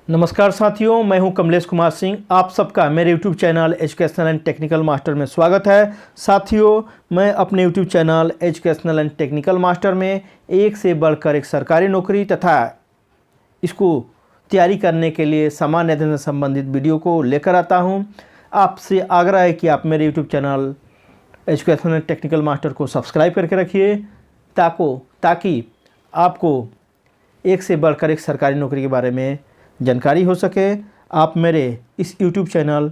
नमस्कार साथियों, मैं हूं कमलेश कुमार सिंह। आप सबका मेरे YouTube channel educational and technical master में स्वागत है। साथियों, मैं अपने YouTube channel educational and technical master में एक से बढ़कर एक सरकारी नौकरी तथा इसको तैयारी करने के लिए सामान्य अध्ययन से संबंधित वीडियो को लेकर आता हूं। आपसे आग्रह है कि आप मेरे YouTube channel educational and technical master को सब्सक्राइब करके रखिए ताकि आपको एक से बढ़कर एक सरकारी नौकरी के बारे में जानकारी हो सके। आप मेरे इस YouTube channel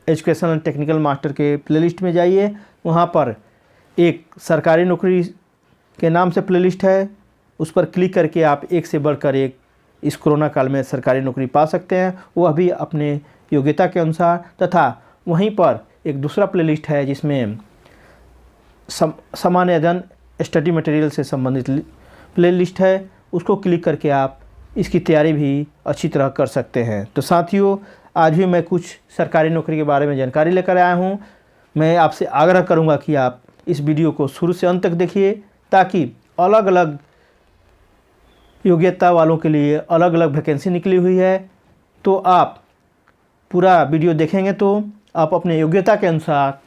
educational and technical master के प्लेलिस्ट में जाइए। वहाँ पर एक सरकारी नौकरी के नाम से प्लेलिस्ट है, उस पर क्लिक करके आप एक से बढ़कर एक इस कोरोना काल में सरकारी नौकरी पा सकते हैं, वह भी अपने योग्यता के अनुसार। तथा वहीं पर एक दूसरा प्लेलिस्ट है जिसमें सामान्य अध्ययन स्टडी मटेरियल से संबंधित प्लेलिस्ट है, उसको क्लिक करके आप इसकी तैयारी भी अच्छी तरह कर सकते हैं। तो साथियों, आज भी मैं कुछ सरकारी नौकरी के बारे में जानकारी लेकर आया हूं। मैं आपसे आग्रह करूंगा कि आप इस वीडियो को शुरू से अंत तक देखिए ताकि अलग अलग योग्यता वालों के लिए अलग अलग वैकेंसी निकली हुई है। तो आप पूरा वीडियो देखेंगे तो आप अपने योग्यता के अनुसार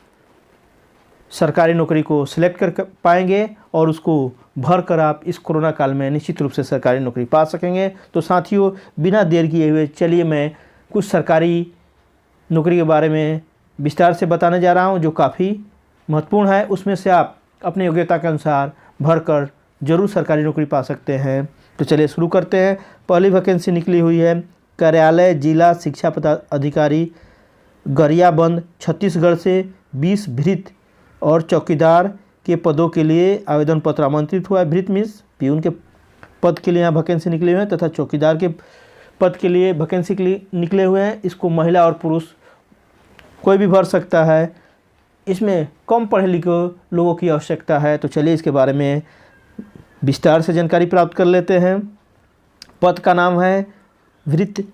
सरकारी नौकरी को सिलेक्ट कर पाएंगे और उसको भर कर आप इस कोरोना काल में निश्चित रूप से सरकारी नौकरी पा सकेंगे। तो साथियों, बिना देर किए हुए चलिए मैं कुछ सरकारी नौकरी के बारे में विस्तार से बताने जा रहा हूं जो काफ़ी महत्वपूर्ण है। उसमें से आप अपने योग्यता के अनुसार भर कर जरूर सरकारी नौकरी पा सकते हैं। तो चलिए शुरू करते हैं। पहली वैकेंसी निकली हुई है कार्यालय जिला शिक्षा पदाधिकारी गरियाबंद छत्तीसगढ़ से 20 भृत्य और चौकीदार के पदों के लिए आवेदन पत्र आमंत्रित हुआ है। भृत्य मीन्स पियून के पद के लिए यहाँ वैकेंसी निकले हुए हैं तथा चौकीदार के पद के लिए वैकेंसी के लिए निकले हुए हैं। इसको महिला और पुरुष कोई भी भर सकता है। इसमें कम पढ़े लिखे लोगों की आवश्यकता है। तो चलिए इसके बारे में विस्तार से जानकारी प्राप्त कर लेते हैं। पद का नाम है भृत्य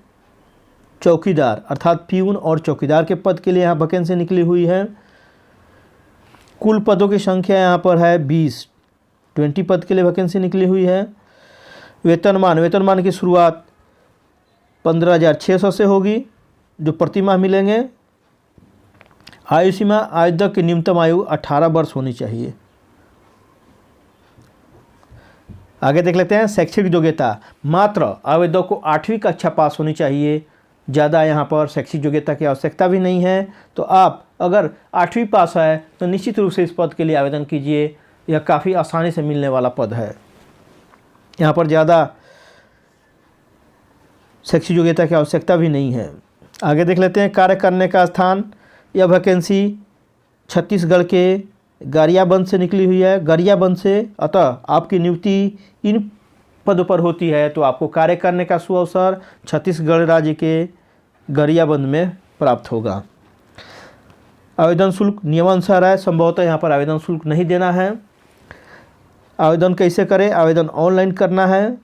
चौकीदार, अर्थात पियून और चौकीदार के पद के लिए यहाँ वैकेंसी निकली हुई है। कुल पदों की संख्या यहाँ पर है 20 पद के लिए वैकेंसी निकली हुई है। वेतनमान की शुरुआत 15,600 से होगी जो प्रति माह मिलेंगे। आयु सीमा आवेदक की न्यूनतम आयु 18 वर्ष होनी चाहिए। आगे देख लेते हैं शैक्षिक योग्यता। मात्र आवेदक को 8वीं कक्षा पास होनी चाहिए। ज़्यादा यहाँ पर शैक्षिक योग्यता की आवश्यकता भी नहीं है। तो आप अगर 8वीं पास है तो निश्चित रूप से इस पद के लिए आवेदन कीजिए। यह काफ़ी आसानी से मिलने वाला पद है। यहाँ पर ज़्यादा शैक्षिक योग्यता की आवश्यकता भी नहीं है। आगे देख लेते हैं कार्य करने का स्थान। यह वैकेंसी छत्तीसगढ़ के गरियाबंद से निकली हुई है। गरियाबंद से अतः आपकी नियुक्ति इन पदों पर होती है तो आपको कार्य करने का सुअवसर छत्तीसगढ़ राज्य के गरियाबंद में प्राप्त होगा। आवेदन शुल्क नियमानुसार है। संभवतः यहाँ पर आवेदन शुल्क नहीं देना है। आवेदन कैसे करें? आवेदन ऑनलाइन करना है।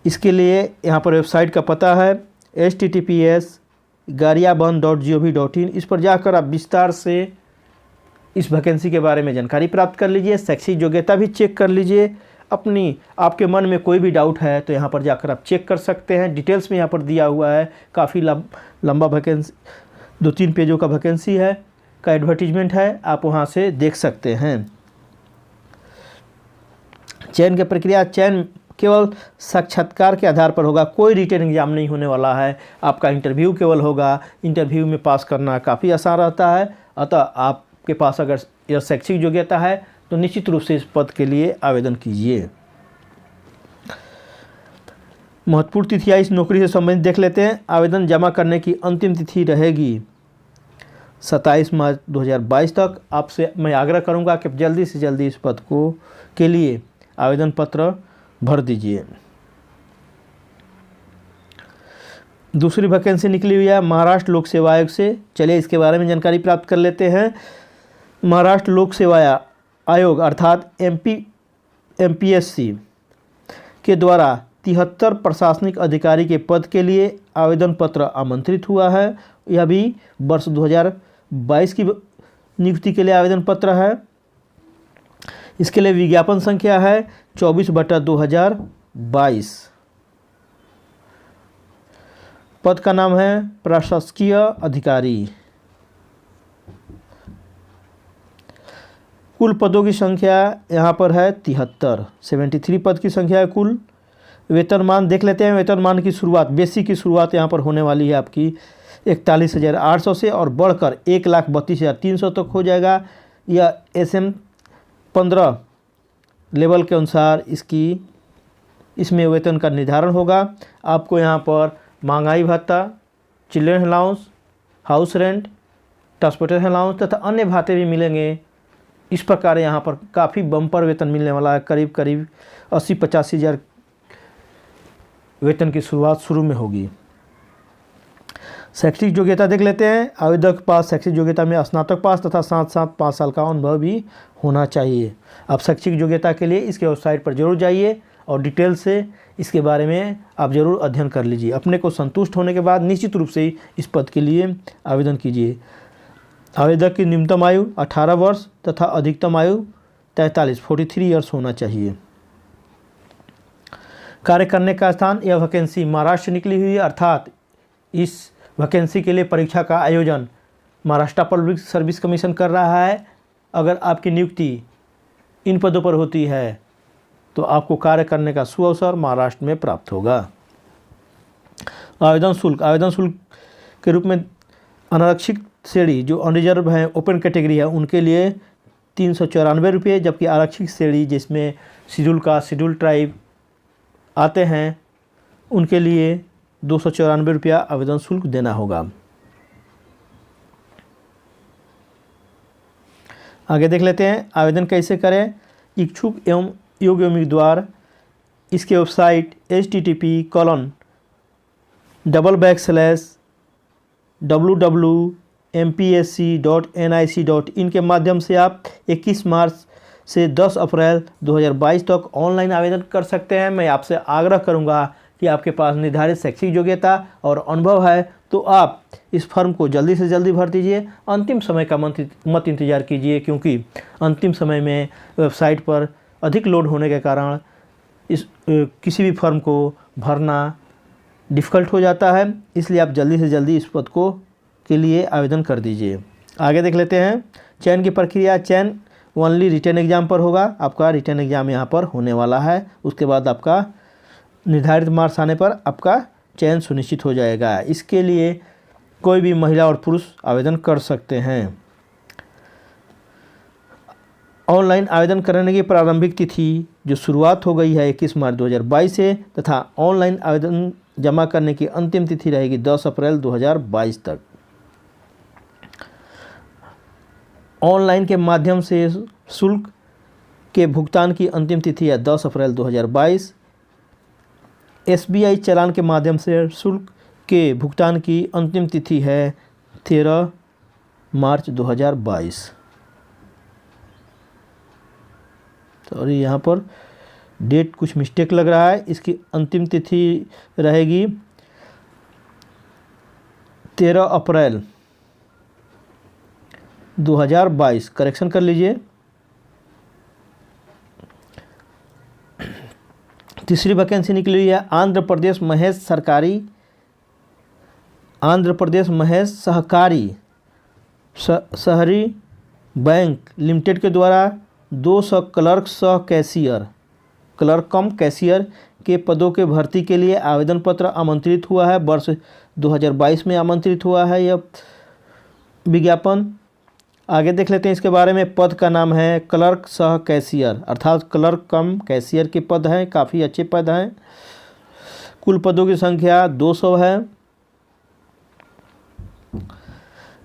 इसके लिए यहाँ पर वेबसाइट का पता है https://गरियाबंद.gov.in। इस पर जाकर आप विस्तार से इस वैकेंसी के बारे में जानकारी प्राप्त कर लीजिए। शैक्षिक योग्यता भी चेक कर लीजिए। आपके मन में कोई भी डाउट है तो यहाँ पर जाकर आप चेक कर सकते हैं। डिटेल्स में यहाँ पर दिया हुआ है। काफ़ी लंबा वैकेंसी 2-3 पेजों का वैकेंसी है का एडवर्टीजमेंट है, आप वहाँ से देख सकते हैं। चयन की प्रक्रिया, चयन केवल साक्षात्कार के आधार पर होगा। कोई रिटन एग्जाम नहीं होने वाला है। आपका इंटरव्यू केवल होगा। इंटरव्यू में पास करना काफ़ी आसान रहता है। अतः आपके पास अगर यह शैक्षिक योग्यता है तो निश्चित रूप से इस पद के लिए आवेदन कीजिए। महत्वपूर्ण तिथियां इस नौकरी से संबंधित देख लेते हैं। आवेदन जमा करने की अंतिम तिथि रहेगी 27 मार्च 2022 तक। आपसे मैं आग्रह करूंगा कि जल्दी से जल्दी इस पद के लिए आवेदन पत्र भर दीजिए। दूसरी वैकेंसी निकली हुई है महाराष्ट्र लोक सेवा आयोग से। चलिए इसके बारे में जानकारी प्राप्त कर लेते हैं। महाराष्ट्र लोक सेवा आयोग अर्थात MPSC के द्वारा 73 प्रशासनिक अधिकारी के पद के लिए आवेदन पत्र आमंत्रित हुआ है। यह भी वर्ष 2022 की नियुक्ति के लिए आवेदन पत्र है। इसके लिए विज्ञापन संख्या है 24/2022। पद का नाम है प्रशासकीय अधिकारी। कुल पदों की संख्या यहाँ पर है 73, 73 पद की संख्या है कुल। वेतनमान देख लेते हैं। वेतनमान की शुरुआत, बेसिक की शुरुआत यहाँ पर होने वाली है आपकी 41,800 से और बढ़कर 1,32,300 तक हो जाएगा। यह SM 15 लेवल के अनुसार इसमें वेतन का निर्धारण होगा। आपको यहाँ पर महंगाई भत्ता, children allowance, house rent, transportation allowance तथा अन्य भाते भी मिलेंगे। इस प्रकार यहाँ पर काफ़ी बम्पर वेतन मिलने वाला है। करीब करीब 80-85 हज़ार वेतन की शुरुआत शुरू में होगी। शैक्षिक योग्यता देख लेते हैं। आवेदक के पास शैक्षिक योग्यता में स्नातक पास तथा साथ साथ 5 साल का अनुभव भी होना चाहिए। आप शैक्षिक योग्यता के लिए इसके वेबसाइट पर जरूर जाइए और डिटेल से इसके बारे में आप जरूर अध्ययन कर लीजिए। अपने को संतुष्ट होने के बाद निश्चित रूप से इस पद के लिए आवेदन कीजिए। आवेदक की न्यूनतम आयु 18 वर्ष तथा अधिकतम आयु 43 ईयर्स होना चाहिए। कार्य करने का स्थान, यह वैकेंसी महाराष्ट्र से निकली हुई है, अर्थात इस वैकेंसी के लिए परीक्षा का आयोजन महाराष्ट्र पब्लिक सर्विस कमीशन कर रहा है। अगर आपकी नियुक्ति इन पदों पर होती है तो आपको कार्य करने का सुअवसर महाराष्ट्र में प्राप्त होगा। आवेदन शुल्क के रूप में अनारक्षित श्रेणी जो अनरिजर्व है, ओपन कैटेगरी है, उनके लिए 394 रुपये, जबकि आरक्षित श्रेणी जिसमें शेड्यूल कास्ट, शेड्यूल ट्राइब आते हैं उनके लिए 294 रुपया आवेदन शुल्क देना होगा। आगे देख लेते हैं आवेदन कैसे करें। इच्छुक एवं योग्य उम्मीदवार इसके वेबसाइट http://www.mpsc.nic.in के माध्यम से आप 21 मार्च से 10 अप्रैल 2022 तक ऑनलाइन आवेदन कर सकते हैं। मैं आपसे आग्रह करूंगा कि आपके पास निर्धारित शैक्षिक योग्यता और अनुभव है तो आप इस फॉर्म को जल्दी से जल्दी भर दीजिए। अंतिम समय का मत इंतजार कीजिए, क्योंकि अंतिम समय में वेबसाइट पर अधिक लोड होने के कारण किसी भी फॉर्म को भरना डिफ़िकल्ट हो जाता है। इसलिए आप जल्दी से जल्दी इस पद के लिए आवेदन कर दीजिए। आगे देख लेते हैं चयन की प्रक्रिया। चयन ओनली रिटन एग्ज़ाम पर होगा। आपका रिटन एग्ज़ाम यहाँ पर होने वाला है। उसके बाद आपका निर्धारित मार्क्स आने पर आपका चयन सुनिश्चित हो जाएगा। इसके लिए कोई भी महिला और पुरुष आवेदन कर सकते हैं। ऑनलाइन आवेदन करने की प्रारंभिक तिथि जो शुरुआत हो गई है 21 मार्च 2022 से तथा ऑनलाइन आवेदन जमा करने की अंतिम तिथि रहेगी 10 अप्रैल 2022 तक। ऑनलाइन के माध्यम से शुल्क के भुगतान की अंतिम तिथि है 10 अप्रैल 2022। SBI चालान के माध्यम से शुल्क के भुगतान की अंतिम तिथि है 13 मार्च 2022। तो यहाँ पर डेट कुछ मिस्टेक लग रहा है। इसकी अंतिम तिथि रहेगी 13 अप्रैल 2022। करेक्शन कर लीजिए। तीसरी वैकेंसी निकली हुई है आंध्र प्रदेश महेश सहकारी शहरी बैंक लिमिटेड के द्वारा 200 क्लर्क सह कैशियर, क्लर्क कम कैशियर के पदों के भर्ती के लिए आवेदन पत्र आमंत्रित हुआ है। वर्ष 2022 में आमंत्रित हुआ है यह विज्ञापन। आगे देख लेते हैं इसके बारे में। पद का नाम है क्लर्क सह कैशियर, अर्थात क्लर्क कम कैशियर के पद हैं। काफ़ी अच्छे पद हैं। कुल पदों की संख्या 200 है।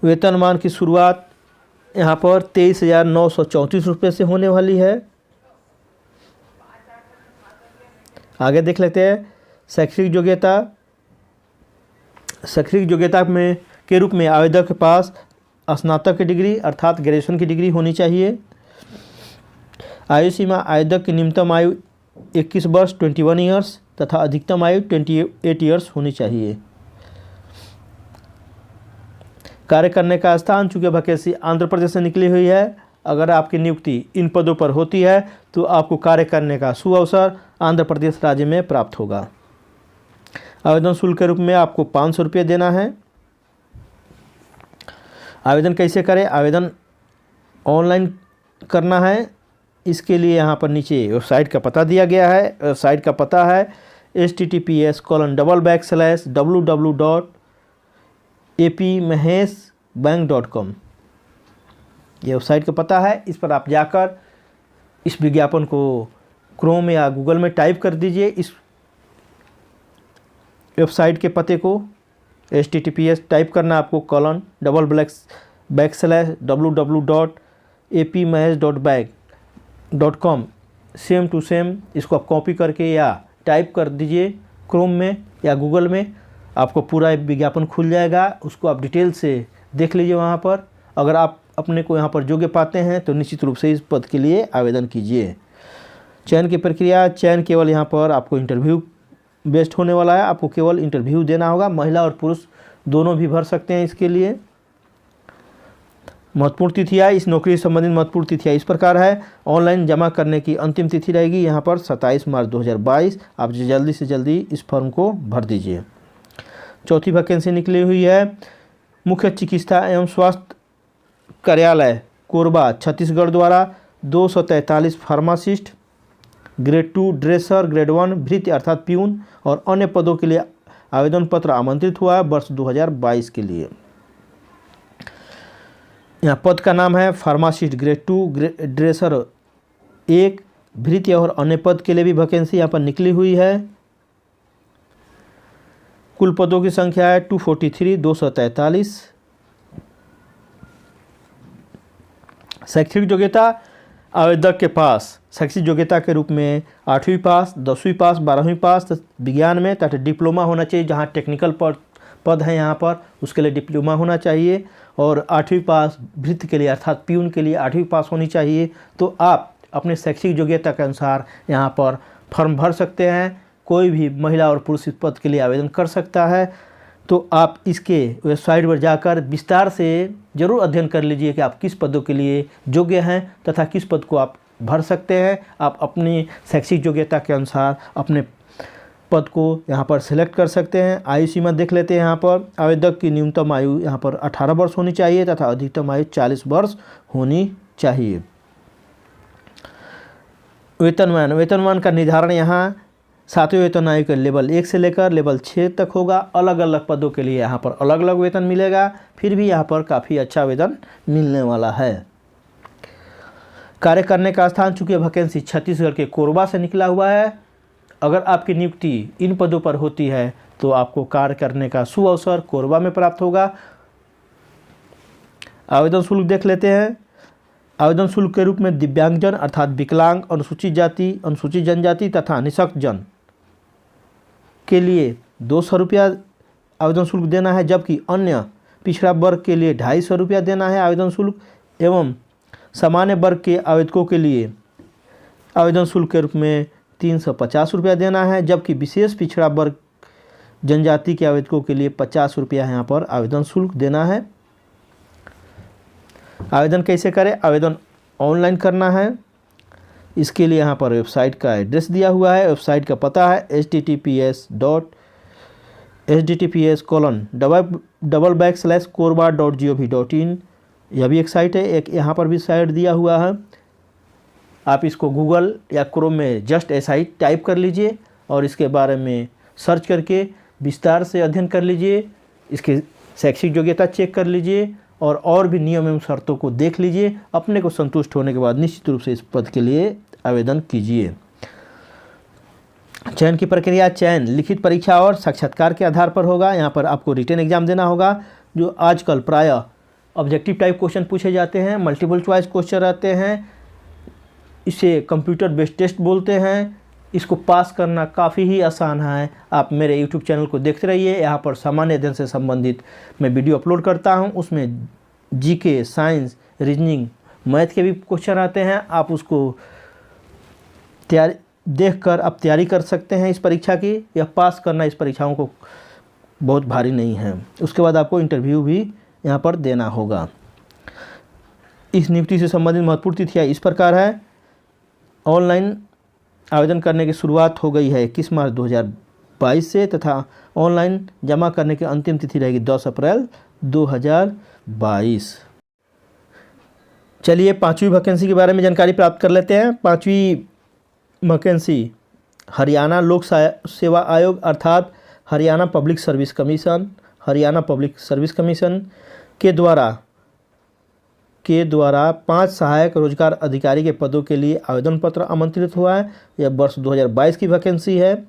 वेतनमान की शुरुआत यहाँ पर 23,934 रुपये से होने वाली है। आगे देख लेते हैं शैक्षिक योग्यता। शैक्षिक योग्यता में के रूप में आवेदक के पास स्नातक की डिग्री अर्थात ग्रेजुएशन की डिग्री होनी चाहिए। आयु सीमा आवेदक की न्यूनतम आयु 21 वर्ष 21 ईयर्स तथा अधिकतम आयु 28 ईयर्स होनी चाहिए। कार्य करने का स्थान, चूँकि वैकेंसी आंध्र प्रदेश से निकली हुई है, अगर आपकी नियुक्ति इन पदों पर होती है तो आपको कार्य करने का सुअवसर आंध्र प्रदेश राज्य में प्राप्त होगा। आवेदन शुल्क के रूप में आपको 500 रुपये देना है। आवेदन कैसे करें? आवेदन ऑनलाइन करना है। इसके लिए यहाँ पर नीचे वेबसाइट का पता दिया गया है। वेबसाइट का पता है https://www.apmaheshbank.com। ये वेबसाइट का पता है। इस पर आप जाकर इस विज्ञापन को क्रोम या गूगल में टाइप कर दीजिए। इस वेबसाइट के पते को https टाइप करना आपको ://www.apmahesh.bank.com। सेम टू सेम इसको आप कॉपी करके या टाइप कर दीजिए क्रोम में या गूगल में, आपको पूरा विज्ञापन खुल जाएगा। उसको आप डिटेल से देख लीजिए वहाँ पर। अगर आप अपने को यहाँ पर योग्य पाते हैं तो निश्चित रूप से इस पद के लिए आवेदन कीजिए। चयन की प्रक्रिया, चयन केवल यहाँ पर आपको इंटरव्यू बेस्ड होने वाला है। आपको केवल इंटरव्यू देना होगा। महिला और पुरुष दोनों भी भर सकते हैं इसके लिए। महत्वपूर्ण तिथियाँ, इस नौकरी से संबंधित महत्वपूर्ण तिथियाँ इस प्रकार है। ऑनलाइन जमा करने की अंतिम तिथि रहेगी यहाँ पर 27 मार्च 2022। आप जल्दी से जल्दी इस फॉर्म को भर दीजिए। चौथी वैकेंसी निकली हुई है मुख्य चिकित्सा एवं स्वास्थ्य कार्यालय कोरबा छत्तीसगढ़ द्वारा 243 फार्मासिस्ट, ग्रेड 2 ड्रेसर, ग्रेड 1 भृत्य अर्थात प्यून और अन्य पदों के लिए आवेदन पत्र आमंत्रित हुआ है वर्ष 2022 के लिए। यहाँ पद का नाम है फार्मासिस्ट ग्रेड 2 ड्रेसर 1 भृत्य और अन्य पद के लिए भी वैकेंसी यहाँ पर निकली हुई है। कुल पदों की संख्या है 243 243। शैक्षिक योग्यता, आवेदक के पास शैक्षिक योग्यता के रूप में 8वीं पास, 10वीं पास, 12वीं पास विज्ञान में तथा डिप्लोमा होना चाहिए। जहाँ टेक्निकल पद है यहाँ पर उसके लिए डिप्लोमा होना चाहिए। और 8वीं पास भृत्य के लिए अर्थात प्यून के लिए 8वीं पास होनी चाहिए। तो आप अपने शैक्षिक योग्यता के अनुसार यहाँ पर फॉर्म भर सकते हैं। कोई भी महिला और पुरुष इस पद के लिए आवेदन कर सकता है। तो आप इसके वेबसाइट पर जाकर विस्तार से ज़रूर अध्ययन कर लीजिए कि आप किस पदों के लिए योग्य हैं तथा किस पद को आप भर सकते हैं। आप अपनी शैक्षिक योग्यता के अनुसार अपने पद को यहाँ पर सिलेक्ट कर सकते हैं। आयु सीमा देख लेते हैं। यहाँ पर आवेदक की न्यूनतम आयु यहाँ पर 18 वर्ष होनी चाहिए तथा अधिकतम आयु 40 वर्ष होनी चाहिए। वेतनमान का निर्धारण यहाँ 7वें वेतन आयोग के लेवल 1 से लेकर लेवल 6 तक होगा। अलग अलग पदों के लिए यहाँ पर अलग अलग वेतन मिलेगा। फिर भी यहाँ पर काफ़ी अच्छा वेतन मिलने वाला है। कार्य करने का स्थान, चूँकि वैकेंसी छत्तीसगढ़ के कोरबा से निकला हुआ है। अगर आपकी नियुक्ति इन पदों पर होती है तो आपको कार्य करने का सुअवसर कोरबा में प्राप्त होगा। आवेदन शुल्क देख लेते हैं। आवेदन शुल्क के रूप में दिव्यांगजन अर्थात विकलांग, अनुसूचित जाति, अनुसूचित जनजाति तथा निःशक्त जन के लिए 200 रुपया आवेदन शुल्क देना है, जबकि अन्य पिछड़ा वर्ग के लिए 250 रुपया देना है आवेदन शुल्क। एवं सामान्य वर्ग के आवेदकों के लिए आवेदन शुल्क के रूप में 350 रुपया देना है, जबकि विशेष पिछड़ा वर्ग जनजाति के आवेदकों के लिए 50 रुपया यहाँ पर आवेदन शुल्क देना है। आवेदन कैसे करें? आवेदन ऑनलाइन करना है। इसके लिए यहाँ पर वेबसाइट का एड्रेस दिया हुआ है। वेबसाइट का पता है https://korba.gov.in। यह भी एक साइट है। एक यहाँ पर भी साइट दिया हुआ है। आप इसको गूगल या क्रोम में जस्ट ऐसा ही टाइप कर लीजिए और इसके बारे में सर्च करके विस्तार से अध्ययन कर लीजिए। इसकी शैक्षिक योग्यता चेक कर लीजिए और भी नियम एवं शर्तों को देख लीजिए। अपने को संतुष्ट होने के बाद निश्चित रूप से इस पद के लिए आवेदन कीजिए। चयन की प्रक्रिया, चयन लिखित परीक्षा और साक्षात्कार के आधार पर होगा। यहाँ पर आपको रिटन एग्जाम देना होगा, जो आजकल प्रायः ऑब्जेक्टिव टाइप क्वेश्चन पूछे जाते हैं, मल्टीपल चॉइस क्वेश्चन रहते हैं। इसे कंप्यूटर बेस्ड टेस्ट बोलते हैं। इसको पास करना काफ़ी ही आसान है। आप मेरे YouTube चैनल को देखते रहिए। यहाँ पर सामान्य अध्ययन से संबंधित मैं वीडियो अपलोड करता हूँ। उसमें जीके, साइंस, रीजनिंग, मैथ के भी क्वेश्चन आते हैं। आप उसको देखकर आप तैयारी कर सकते हैं इस परीक्षा की। यह पास करना इस परीक्षाओं को बहुत भारी नहीं है। उसके बाद आपको इंटरव्यू भी यहाँ पर देना होगा। इस नियुक्ति से संबंधित महत्वपूर्ण तिथियाँ इस प्रकार है। ऑनलाइन आवेदन करने की शुरुआत हो गई है 21 मार्च 2022 से तथा ऑनलाइन जमा करने की अंतिम तिथि रहेगी 10 अप्रैल 2022। चलिए 5वीं वैकेंसी के बारे में जानकारी प्राप्त कर लेते हैं। 5वीं वैकेंसी हरियाणा लोक सेवा आयोग अर्थात Haryana public service commission, Haryana public service commission के द्वारा 5 सहायक रोजगार अधिकारी के पदों के लिए आवेदन पत्र आमंत्रित हुआ है। यह वर्ष 2022 की वैकेंसी है।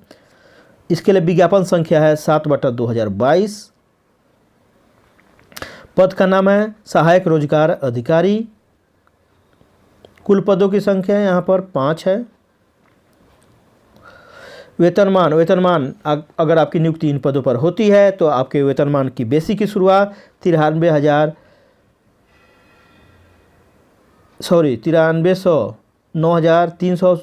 इसके लिए विज्ञापन संख्या है 7/2022। पद का नाम है सहायक रोजगार अधिकारी। कुल पदों की संख्या यहाँ पर 5 है। वेतनमान अगर आपकी नियुक्ति इन पदों पर होती है तो आपके वेतनमान की बेसिक की शुरुआत 9,300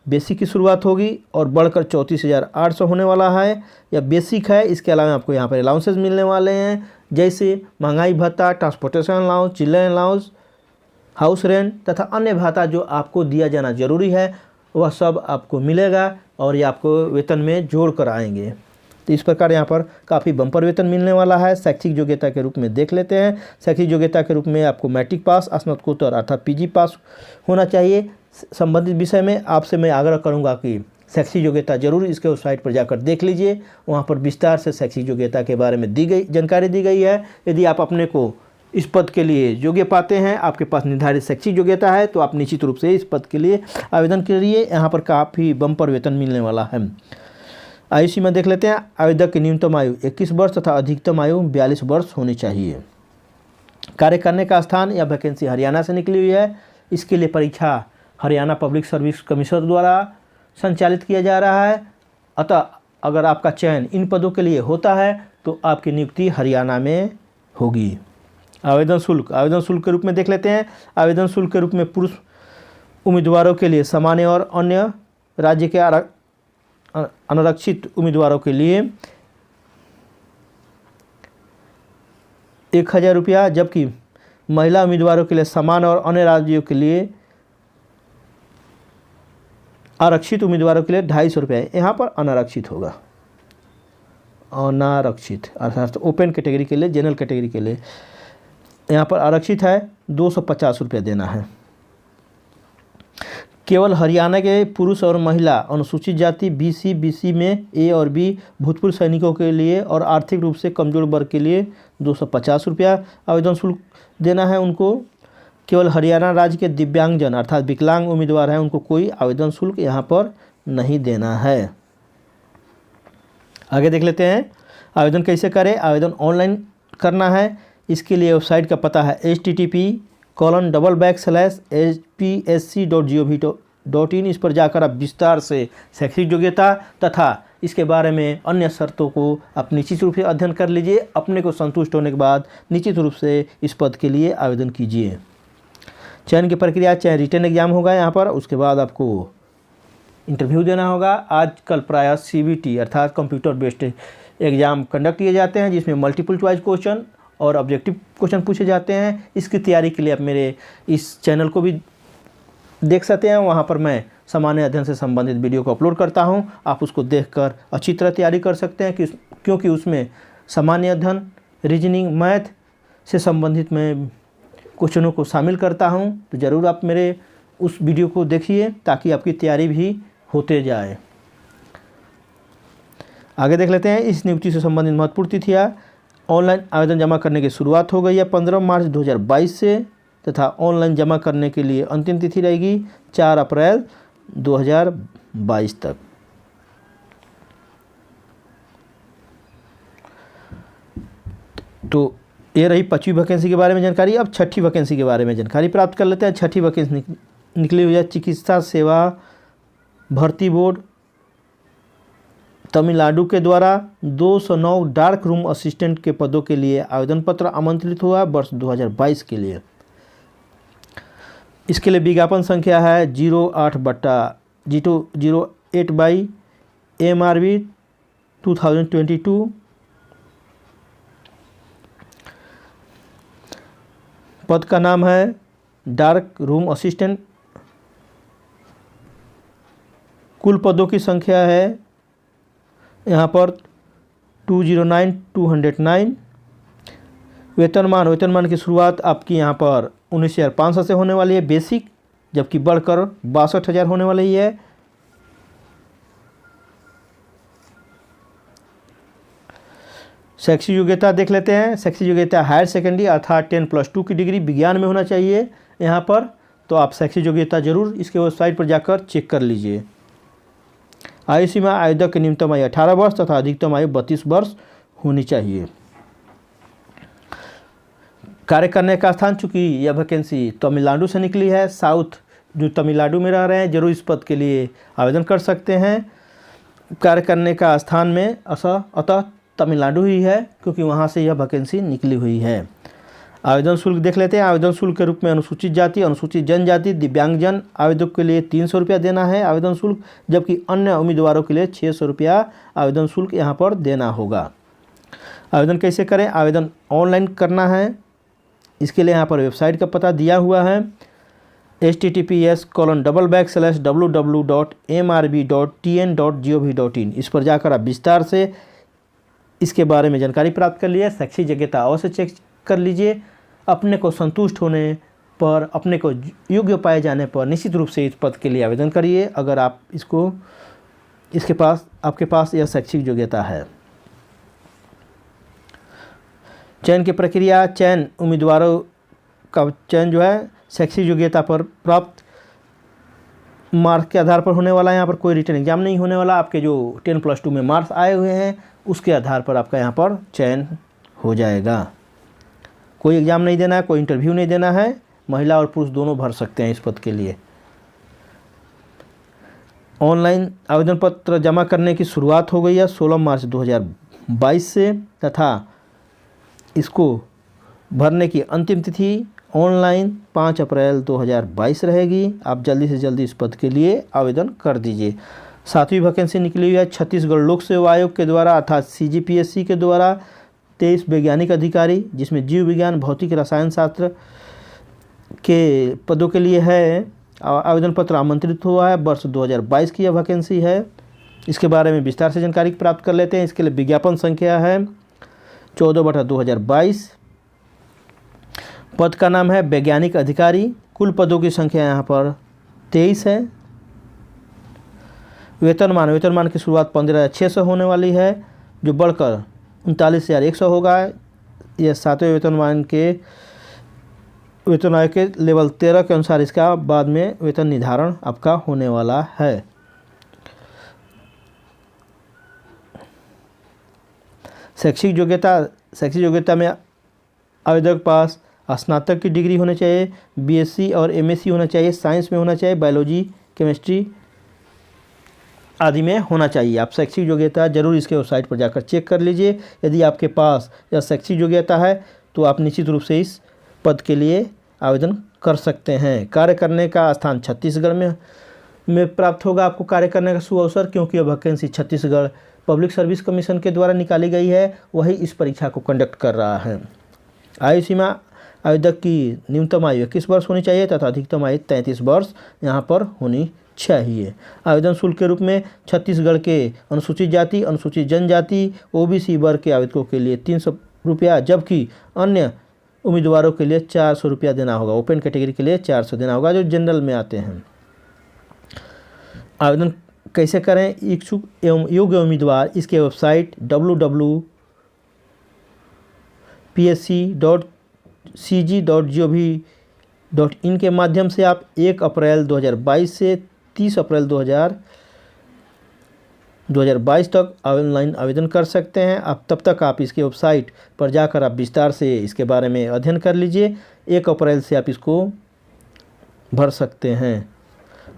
बेसिक की शुरुआत होगी और बढ़कर 34,800 होने वाला है। यह बेसिक है। इसके अलावा आपको यहाँ पर अलाउंसेस मिलने वाले हैं, जैसे महंगाई भत्ता, transportation allowance, children allowance, house rent तथा अन्य भत्ता जो आपको दिया जाना जरूरी है वह सब आपको मिलेगा और ये आपको वेतन में जोड़ कर आएंगे। तो इस प्रकार यहाँ पर काफ़ी बम्पर वेतन मिलने वाला है। शैक्षिक योग्यता के रूप में देख लेते हैं। शैक्षिक योग्यता के रूप में आपको मैट्रिक पास, स्नातकोत्तर अर्थात पीजी पास होना चाहिए। संबंधित विषय में आपसे मैं आग्रह करूँगा कि शैक्षिक योग्यता जरूर इसके वेबसाइट पर जाकर देख लीजिए। वहाँ पर विस्तार से शैक्षिक योग्यता के बारे में जानकारी दी गई है। यदि आप अपने को इस पद के लिए योग्य पाते हैं, आपके पास निर्धारित शैक्षिक योग्यता है, तो आप निश्चित रूप से इस पद के लिए आवेदन के लिए यहाँ पर काफ़ी बम्पर वेतन मिलने वाला है। आयु सीमा देख लेते हैं। आवेदक की न्यूनतम आयु 21 वर्ष तथा अधिकतम आयु 42 वर्ष होनी चाहिए। कार्य करने का स्थान या वैकेंसी हरियाणा से निकली हुई है। इसके लिए परीक्षा हरियाणा पब्लिक सर्विस कमीशन द्वारा संचालित किया जा रहा है। अतः अगर आपका चयन इन पदों के लिए होता है तो आपकी नियुक्ति हरियाणा में होगी। आवेदन शुल्क के रूप में देख लेते हैं। आवेदन शुल्क के रूप में पुरुष उम्मीदवारों के लिए सामान्य और अन्य राज्य के अनारक्षित उम्मीदवारों के लिए 1,000 रुपया, जबकि महिला उम्मीदवारों के लिए समान और अन्य राज्यों के लिए आरक्षित उम्मीदवारों के लिए 250 रुपये। यहाँ पर अनारक्षित होगा, अनारक्षित अर्थात ओपन कैटेगरी के लिए, जनरल कैटेगरी के लिए यहाँ पर आरक्षित है 250 रुपये देना है। केवल हरियाणा के पुरुष और महिला अनुसूचित जाति BC में A और B भूतपूर्व सैनिकों के लिए और आर्थिक रूप से कमजोर वर्ग के लिए 250 रुपया आवेदन शुल्क देना है उनको। केवल हरियाणा राज्य के दिव्यांगजन अर्थात विकलांग उम्मीदवार हैं, उनको कोई आवेदन शुल्क यहाँ पर नहीं देना है। आगे देख लेते हैं आवेदन कैसे करें। आवेदन ऑनलाइन करना है। इसके लिए वेबसाइट का पता है http://hpsc.gov.in। इस पर जाकर आप विस्तार से शैक्षिक योग्यता तथा इसके बारे में अन्य शर्तों को आप निश्चित रूप से अध्ययन कर लीजिए। अपने को संतुष्ट होने के बाद निश्चित रूप से इस पद के लिए आवेदन कीजिए। चयन की प्रक्रिया चाहे रिटन एग्जाम होगा यहाँ पर, उसके बाद आपको इंटरव्यू देना होगा। आजकल प्रायः CBT अर्थात कंप्यूटर बेस्ड एग्ज़ाम कंडक्ट किए जाते हैं, जिसमें मल्टीपल चॉइस क्वेश्चन और ऑब्जेक्टिव क्वेश्चन पूछे जाते हैं। इसकी तैयारी के लिए आप मेरे इस चैनल को भी देख सकते हैं। वहाँ पर मैं सामान्य अध्ययन से संबंधित वीडियो को अपलोड करता हूँ। आप उसको देखकर अच्छी तरह तैयारी कर सकते हैं क्योंकि उसमें सामान्य अध्ययन, रीजनिंग, मैथ से संबंधित मैं क्वेश्चनों को शामिल करता हूँ। तो ज़रूर आप मेरे उस वीडियो को देखिए ताकि आपकी तैयारी भी होते जाए। आगे देख लेते हैं इस नियुक्ति से संबंधित महत्वपूर्ण तिथियाँ। ऑनलाइन आवेदन जमा करने की शुरुआत हो गई है 15 मार्च 2022 से तथा ऑनलाइन जमा करने के लिए अंतिम तिथि रहेगी 4 अप्रैल 2022 तक। तो ये रही 5वीं वैकेंसी के बारे में जानकारी। अब 6ठीं वैकेंसी के बारे में जानकारी प्राप्त कर लेते हैं। 6ठीं वैकेंसी निकली हुई है चिकित्सा सेवा भर्ती बोर्ड तमिलनाडु के द्वारा 209 डार्क रूम असिस्टेंट के पदों के लिए आवेदन पत्र आमंत्रित हुआ वर्ष 2022 के लिए। इसके लिए विज्ञापन संख्या है 08/MRB 2022। पद का नाम है डार्क रूम असिस्टेंट। कुल पदों की संख्या है यहाँ पर 209 वेतनमान की शुरुआत आपकी यहाँ पर 19,500 से होने वाली है बेसिक, जबकि बढ़कर 62,000 होने वाली है। शैक्षिक योग्यता देख लेते हैं। शैक्षिक योग्यता हायर सेकेंडरी अर्थात 10+2 की डिग्री विज्ञान में होना चाहिए यहाँ पर। तो आप शैक्षिक योग्यता जरूर इसके वेबसाइट पर जाकर चेक कर लीजिए। आयु सीमा आवेदक की न्यूनतम आयु 18 वर्ष तथा अधिकतम आयु 32 वर्ष होनी चाहिए। कार्य करने का स्थान, चूँकि यह वैकेंसी तमिलनाडु से निकली है, साउथ जो तमिलनाडु में रह रहे हैं जरूर इस पद के लिए आवेदन कर सकते हैं। कार्य करने का स्थान में अतः तमिलनाडु ही है, क्योंकि वहाँ से यह वैकेंसी निकली हुई है। आवेदन शुल्क देख लेते हैं। आवेदन शुल्क के रूप में अनुसूचित जाति, अनुसूचित जनजाति, दिव्यांगजन आवेदक के लिए 300 रुपया देना है आवेदन शुल्क, जबकि अन्य उम्मीदवारों के लिए 600 रुपया आवेदन शुल्क यहाँ पर देना होगा। आवेदन कैसे करें? आवेदन ऑनलाइन करना है। इसके लिए यहाँ पर वेबसाइट का पता दिया हुआ है https://www.mrb.tn.gov.in। इस पर जाकर आप विस्तार से इसके बारे में जानकारी प्राप्त कर लिए। शैक्षिक योग्यता अवश्य चेक कर लीजिए। अपने को संतुष्ट होने पर, अपने को योग्य पाए जाने पर निश्चित रूप से इस पद के लिए आवेदन करिए, अगर आप आपके पास यह शैक्षिक योग्यता है। चयन की प्रक्रिया, चयन उम्मीदवारों का चयन जो है शैक्षिक योग्यता पर प्राप्त मार्क्स के आधार पर होने वाला है। यहाँ पर कोई रिटन एग्जाम नहीं होने वाला। आपके जो 10+2 में मार्क्स आए हुए हैं उसके आधार पर आपका यहाँ पर चयन हो जाएगा। कोई एग्ज़ाम नहीं देना है, कोई इंटरव्यू नहीं देना है। महिला और पुरुष दोनों भर सकते हैं इस पद के लिए। ऑनलाइन आवेदन पत्र जमा करने की शुरुआत हो गई है 16 मार्च 2022 से, तथा इसको भरने की अंतिम तिथि ऑनलाइन 5 अप्रैल 2022 रहेगी। आप जल्दी से जल्दी इस पद के लिए आवेदन कर दीजिए। 7वीं वैकेंसी निकली हुई है छत्तीसगढ़ लोक सेवा आयोग के द्वारा अर्थात CGPSC के द्वारा 23 वैज्ञानिक अधिकारी, जिसमें जीव विज्ञान, भौतिक, रसायन शास्त्र के पदों के लिए है। आवेदन पत्र आमंत्रित हुआ है। वर्ष 2022 की यह वैकेंसी है। इसके बारे में विस्तार से जानकारी प्राप्त कर लेते हैं। इसके लिए विज्ञापन संख्या है 14/2022। पद का नाम है वैज्ञानिक अधिकारी। कुल पदों की संख्या यहाँ पर 23 है। वेतनमान की शुरुआत 15,600 होने वाली है, जो बढ़कर 39,100 होगा। यह 7वें वेतन आयोग के लेवल 13 के अनुसार इसका बाद में वेतन निर्धारण आपका होने वाला है। शैक्षिक योग्यता में आवेदक पास स्नातक की डिग्री होनी चाहिए, BSc और MSc होना चाहिए, साइंस में होना चाहिए, बायोलॉजी, केमिस्ट्री आदि में होना चाहिए। आप शैक्षिक योग्यता जरूर इसके वेबसाइट पर जाकर चेक कर लीजिए। यदि आपके पास यह शैक्षिक योग्यता है तो आप निश्चित रूप से इस पद के लिए आवेदन कर सकते हैं। कार्य करने का स्थान छत्तीसगढ़ में प्राप्त होगा आपको कार्य करने का सुअवसर, क्योंकि यह vacancy Chhattisgarh public service commission के द्वारा निकाली गई है, वही इस परीक्षा को कंडक्ट कर रहा है। आयु सीमा आवेदक की न्यूनतम आयु 21 वर्ष होनी चाहिए तथा अधिकतम आयु 33 वर्ष यहाँ पर होनी चाहिए। आवेदन शुल्क के रूप में छत्तीसगढ़ के अनुसूचित जाति, अनुसूचित जनजाति, OBC वर्ग के आवेदकों के लिए 300 रुपया, जबकि अन्य उम्मीदवारों के लिए 400 रुपया देना होगा। ओपन कैटेगरी के लिए 400 देना होगा, जो जनरल में आते हैं। आवेदन कैसे करें? इच्छुक एवं योग्य उम्मीदवार इसके वेबसाइट www.psc.cg.gov.in के माध्यम से आप 1 अप्रैल 2022 से 30 अप्रैल 2022 तक ऑनलाइन आवेदन कर सकते हैं। आप तब तक आप इसके वेबसाइट पर जाकर आप विस्तार से इसके बारे में अध्ययन कर लीजिए। 1 अप्रैल से आप इसको भर सकते हैं।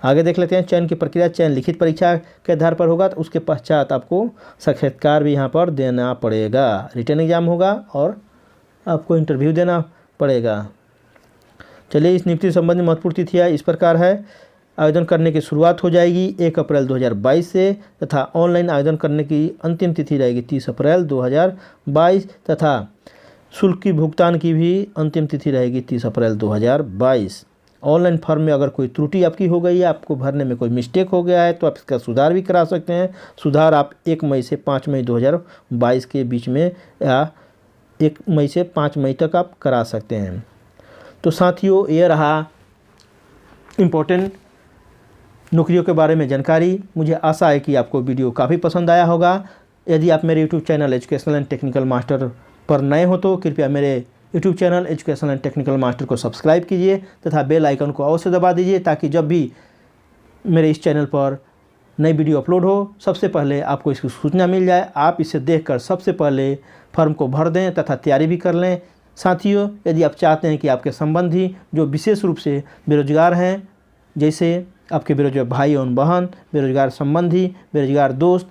आगे देख लेते हैं चयन की प्रक्रिया। चयन लिखित परीक्षा के आधार पर होगा, तो उसके पश्चात आपको साक्षात्कार भी यहाँ पर देना पड़ेगा। रिटन एग्जाम होगा और आपको इंटरव्यू देना पड़ेगा। चलिए, इस नियुक्ति संबंधी महत्वपूर्ण तिथियाँ इस प्रकार है। आवेदन करने की शुरुआत हो जाएगी 1 अप्रैल 2022 से तथा ऑनलाइन आवेदन करने की अंतिम तिथि रहेगी 30 अप्रैल 2022 तथा शुल्क की भुगतान की भी अंतिम तिथि रहेगी 30 अप्रैल 2022। ऑनलाइन फॉर्म में अगर कोई त्रुटि आपकी हो गई है, आपको भरने में कोई मिस्टेक हो गया है, तो आप इसका सुधार भी करा सकते हैं। सुधार आप 1 मई से 5 मई 2022 के बीच में या 1 मई से 5 मई तक आप करा सकते हैं। तो साथियों, ये रहा इम्पोर्टेंट नौकरियों के बारे में जानकारी। मुझे आशा है कि आपको वीडियो काफ़ी पसंद आया होगा। यदि आप मेरे YouTube channel educational and technical master पर नए हो तो कृपया मेरे YouTube channel educational and technical master को सब्सक्राइब कीजिए तथा बेल आइकन को अवश्य दबा दीजिए, ताकि जब भी मेरे इस चैनल पर नई वीडियो अपलोड हो सबसे पहले आपको इसकी सूचना मिल जाए। आप इसे देखकर सबसे पहले फॉर्म को भर दें तथा तैयारी भी कर लें। साथियों, यदि आप चाहते हैं कि आपके संबंधी जो विशेष रूप से बेरोजगार हैं, जैसे आपके बेरोजगार भाई एवं बहन, बेरोजगार संबंधी, बेरोजगार दोस्त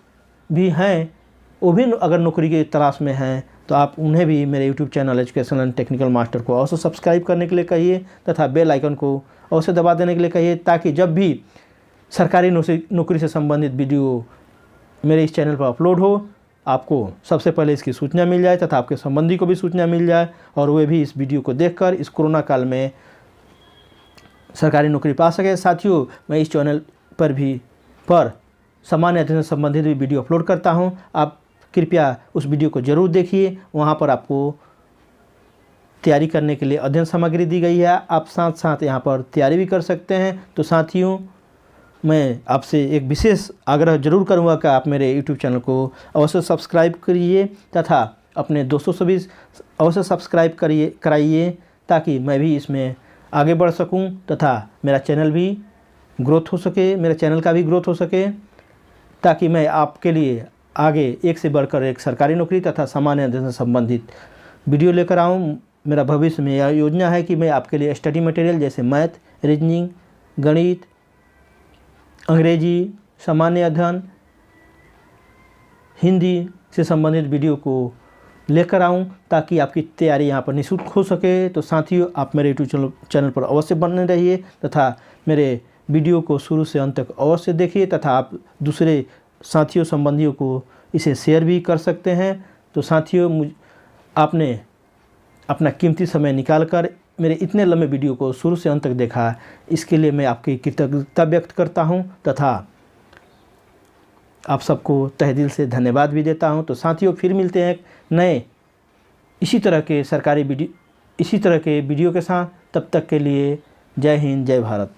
भी हैं, वो भी अगर नौकरी की तलाश में हैं, तो आप उन्हें भी मेरे YouTube channel educational and technical master को अवश्य सब्सक्राइब करने के लिए कहिए तथा बेल आइकन को अवश्य दबा देने के लिए कहिए, ताकि जब भी सरकारी नौकरी से संबंधित वीडियो मेरे इस चैनल पर अपलोड हो, आपको सबसे पहले इसकी सूचना मिल जाए तथा आपके संबंधी को भी सूचना मिल जाए और वे भी इस वीडियो को देखकर इस कोरोना काल में सरकारी नौकरी पा सके। साथियों, मैं इस चैनल पर सामान्य अध्ययन से संबंधित भी वीडियो अपलोड करता हूं। आप कृपया उस वीडियो को ज़रूर देखिए। वहां पर आपको तैयारी करने के लिए अध्ययन सामग्री दी गई है। आप साथ साथ यहां पर तैयारी भी कर सकते हैं। तो साथियों, मैं आपसे एक विशेष आग्रह जरूर करूंगा कि आप मेरे यूट्यूब चैनल को अवश्य सब्सक्राइब करिए तथा अपने दोस्तों से भी अवश्य सब्सक्राइब कराइए, ताकि मैं भी इसमें आगे बढ़ सकूं तथा मेरा चैनल भी ग्रोथ हो सके, मेरे चैनल का भी ग्रोथ हो सके, ताकि मैं आपके लिए आगे एक से बढ़कर एक सरकारी नौकरी तथा सामान्य अध्ययन से संबंधित वीडियो लेकर आऊं। मेरा भविष्य में यह योजना है कि मैं आपके लिए स्टडी मटेरियल जैसे मैथ, रीजनिंग, गणित, अंग्रेजी, सामान्य अध्ययन, हिंदी से संबंधित वीडियो को लेकर आऊं, ताकि आपकी तैयारी यहां पर निःशुल्क हो सके। तो साथियों, आप मेरे यूट्यूब चैनल पर अवश्य बने रहिए तथा मेरे वीडियो को शुरू से अंत तक अवश्य देखिए तथा आप दूसरे साथियों संबंधियों को इसे शेयर भी कर सकते हैं। तो साथियों, आपने अपना कीमती समय निकालकर मेरे इतने लंबे वीडियो को शुरू से अंत तक देखा, इसके लिए मैं आपकी कृतज्ञता व्यक्त करता हूं तथा आप सबको तहे दिल से धन्यवाद भी देता हूं। तो साथियों, फिर मिलते हैं नए इसी तरह के वीडियो के साथ। तब तक के लिए जय हिंद, जय भारत।